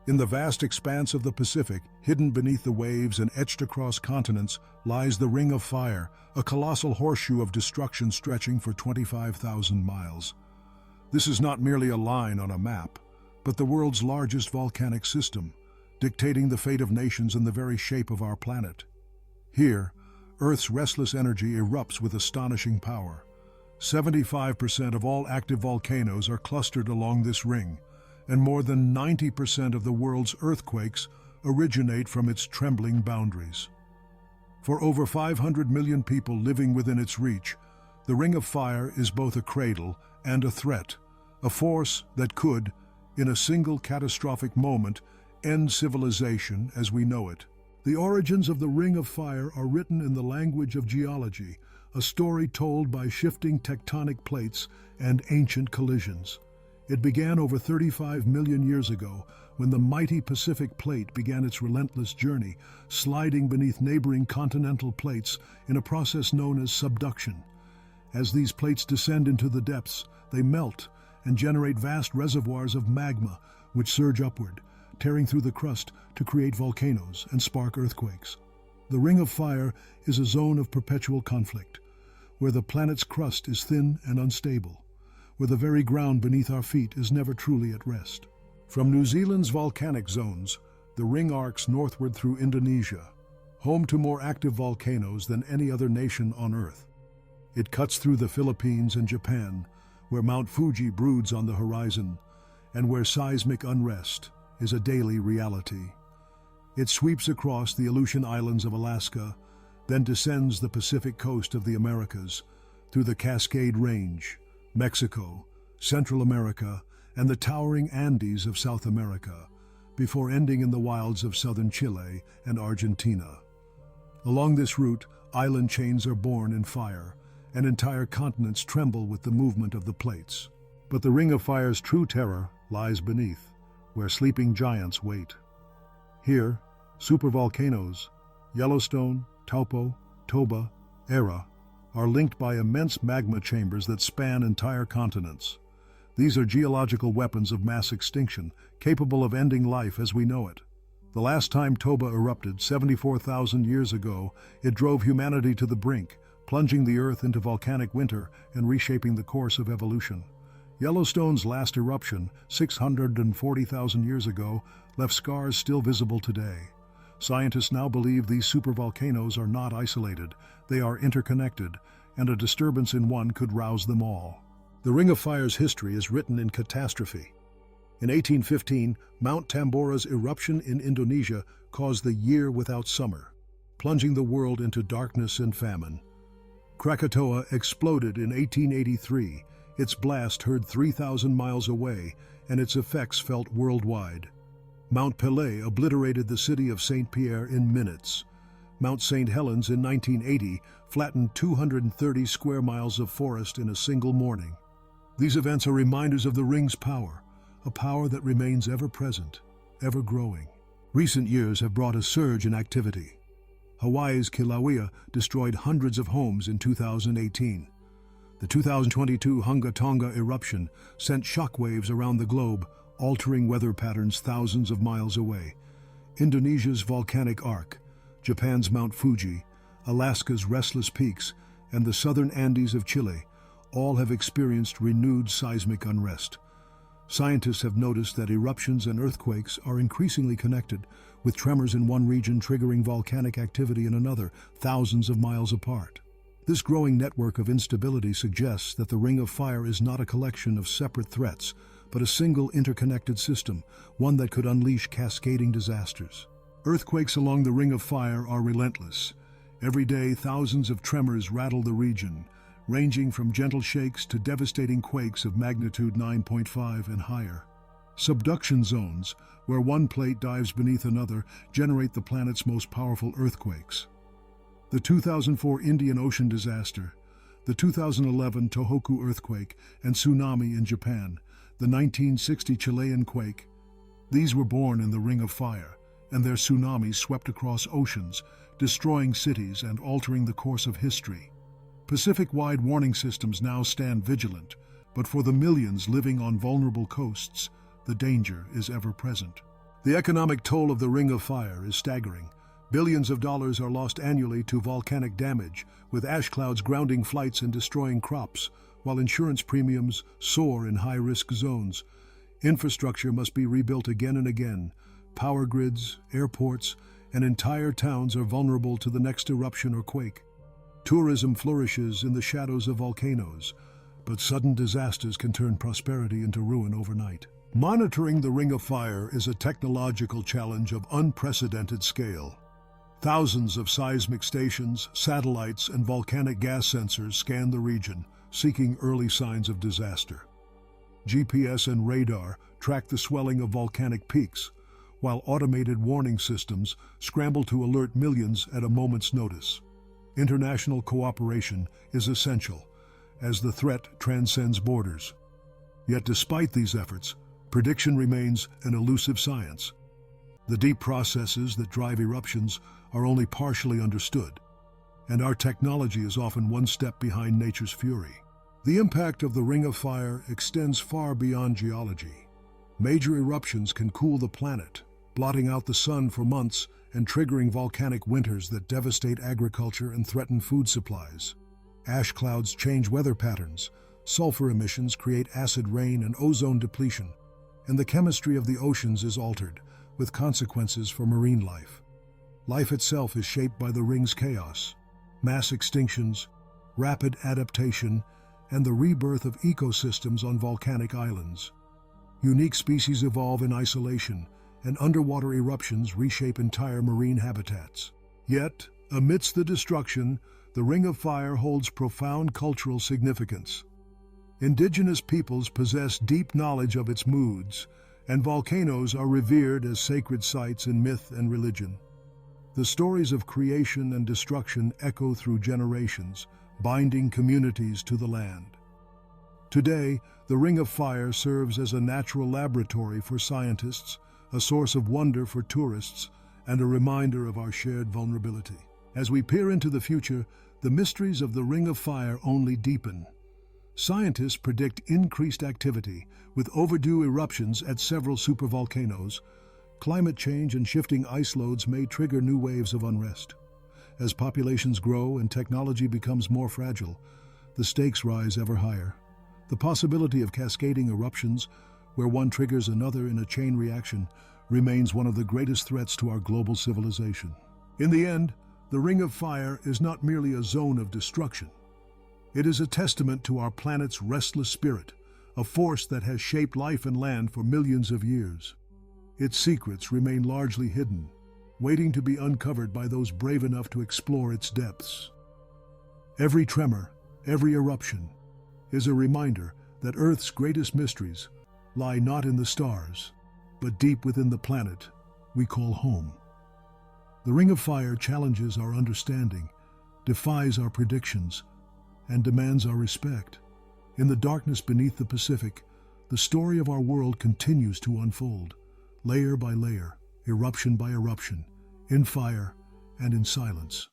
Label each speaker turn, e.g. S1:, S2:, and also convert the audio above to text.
S1: In the vast expanse of the Pacific, hidden beneath the waves and etched across continents, lies the Ring of Fire, a colossal horseshoe of destruction stretching for 25,000 miles. This is not merely a line on a map, but the world's largest volcanic system, dictating the fate of nations and the very shape of our planet. Here, Earth's restless energy erupts with astonishing power. 75% of all active volcanoes are clustered along this ring, and more than 90% of the world's earthquakes originate from its trembling boundaries. For over 500 million people living within its reach, the Ring of Fire is both a cradle and a threat, a force that could, in a single catastrophic moment, end civilization as we know it. The origins of the Ring of Fire are written in the language of geology, a story told by shifting tectonic plates and ancient collisions. It began over 35 million years ago, when the mighty Pacific Plate began its relentless journey, sliding beneath neighboring continental plates in a process known as subduction. As these plates descend into the depths, they melt and generate vast reservoirs of magma, which surge upward, tearing through the crust to create volcanoes and spark earthquakes. The Ring of Fire is a zone of perpetual conflict, where the planet's crust is thin and unstable, where the very ground beneath our feet is never truly at rest. From New Zealand's volcanic zones, the ring arcs northward through Indonesia, home to more active volcanoes than any other nation on Earth. It cuts through the Philippines and Japan, where Mount Fuji broods on the horizon, and where seismic unrest is a daily reality. It sweeps across the Aleutian Islands of Alaska, then descends the Pacific coast of the Americas, through the Cascade Range, Mexico, Central America, and the towering Andes of South America, before ending in the wilds of southern Chile and Argentina. Along this route, island chains are born in fire, and entire continents tremble with the movement of the plates. But the Ring of Fire's true terror lies beneath, where sleeping giants wait. Here, supervolcanoes, Yellowstone, Taupo, Toba, Era, are linked by immense magma chambers that span entire continents. These are geological weapons of mass extinction, capable of ending life as we know it. The last time Toba erupted, 74,000 years ago, it drove humanity to the brink, plunging the Earth into volcanic winter and reshaping the course of evolution. Yellowstone's last eruption, 640,000 years ago, left scars still visible today. Scientists now believe these supervolcanoes are not isolated, they are interconnected, and a disturbance in one could rouse them all. The Ring of Fire's history is written in catastrophe. In 1815, Mount Tambora's eruption in Indonesia caused the year without summer, plunging the world into darkness and famine. Krakatoa exploded in 1883, its blast heard 3,000 miles away, and its effects felt worldwide. Mount Pelée obliterated the city of St. Pierre in minutes. Mount St. Helens in 1980 flattened 230 square miles of forest in a single morning. These events are reminders of the Ring's power, a power that remains ever present, ever growing. Recent years have brought a surge in activity. Hawaii's Kilauea destroyed hundreds of homes in 2018. The 2022 Tonga eruption sent shockwaves around the globe, altering weather patterns thousands of miles away. Indonesia's volcanic arc, Japan's Mount Fuji, Alaska's restless peaks, and the southern Andes of Chile all have experienced renewed seismic unrest. Scientists have noticed that eruptions and earthquakes are increasingly connected, with tremors in one region triggering volcanic activity in another, thousands of miles apart. This growing network of instability suggests that the Ring of Fire is not a collection of separate threats, but a single interconnected system, one that could unleash cascading disasters. Earthquakes along the Ring of Fire are relentless. Every day, thousands of tremors rattle the region, ranging from gentle shakes to devastating quakes of magnitude 9.5 and higher. Subduction zones, where one plate dives beneath another, generate the planet's most powerful earthquakes. The 2004 Indian Ocean disaster, the 2011 Tohoku earthquake, and tsunami in Japan, the 1960 Chilean quake. These were born in the Ring of Fire, and their tsunamis swept across oceans, destroying cities and altering the course of history. Pacific-wide warning systems now stand vigilant, but for the millions living on vulnerable coasts, the danger is ever present. The economic toll of the Ring of Fire is staggering. Billions of dollars are lost annually to volcanic damage, with ash clouds grounding flights and destroying crops, while insurance premiums soar in high-risk zones. Infrastructure must be rebuilt again and again. Power grids, airports, and entire towns are vulnerable to the next eruption or quake. Tourism flourishes in the shadows of volcanoes, but sudden disasters can turn prosperity into ruin overnight. Monitoring the Ring of Fire is a technological challenge of unprecedented scale. Thousands of seismic stations, satellites, and volcanic gas sensors scan the region, seeking early signs of disaster. GPS and radar track the swelling of volcanic peaks, while automated warning systems scramble to alert millions at a moment's notice. International cooperation is essential, as the threat transcends borders. Yet despite these efforts, prediction remains an elusive science. The deep processes that drive eruptions are only partially understood, and our technology is often one step behind nature's fury. The impact of the Ring of Fire extends far beyond geology. Major eruptions can cool the planet, blotting out the sun for months and triggering volcanic winters that devastate agriculture and threaten food supplies. Ash clouds change weather patterns, sulfur emissions create acid rain and ozone depletion, and the chemistry of the oceans is altered, with consequences for marine life. Life itself is shaped by the ring's chaos, mass extinctions, rapid adaptation, and the rebirth of ecosystems on volcanic islands. Unique species evolve in isolation, and underwater eruptions reshape entire marine habitats. Yet, amidst the destruction, the Ring of Fire holds profound cultural significance. Indigenous peoples possess deep knowledge of its moods, and volcanoes are revered as sacred sites in myth and religion. The stories of creation and destruction echo through generations, binding communities to the land. Today, the Ring of Fire serves as a natural laboratory for scientists, a source of wonder for tourists, and a reminder of our shared vulnerability. As we peer into the future, the mysteries of the Ring of Fire only deepen. Scientists predict increased activity, with overdue eruptions at several supervolcanoes. Climate change and shifting ice loads may trigger new waves of unrest. As populations grow and technology becomes more fragile, the stakes rise ever higher. The possibility of cascading eruptions, where one triggers another in a chain reaction, remains one of the greatest threats to our global civilization. In the end, the Ring of Fire is not merely a zone of destruction. It is a testament to our planet's restless spirit, a force that has shaped life and land for millions of years. Its secrets remain largely hidden, waiting to be uncovered by those brave enough to explore its depths. Every tremor, every eruption, is a reminder that Earth's greatest mysteries lie not in the stars, but deep within the planet we call home. The Ring of Fire challenges our understanding, defies our predictions, and demands our respect. In the darkness beneath the Pacific, the story of our world continues to unfold, layer by layer, eruption by eruption, in fire and in silence.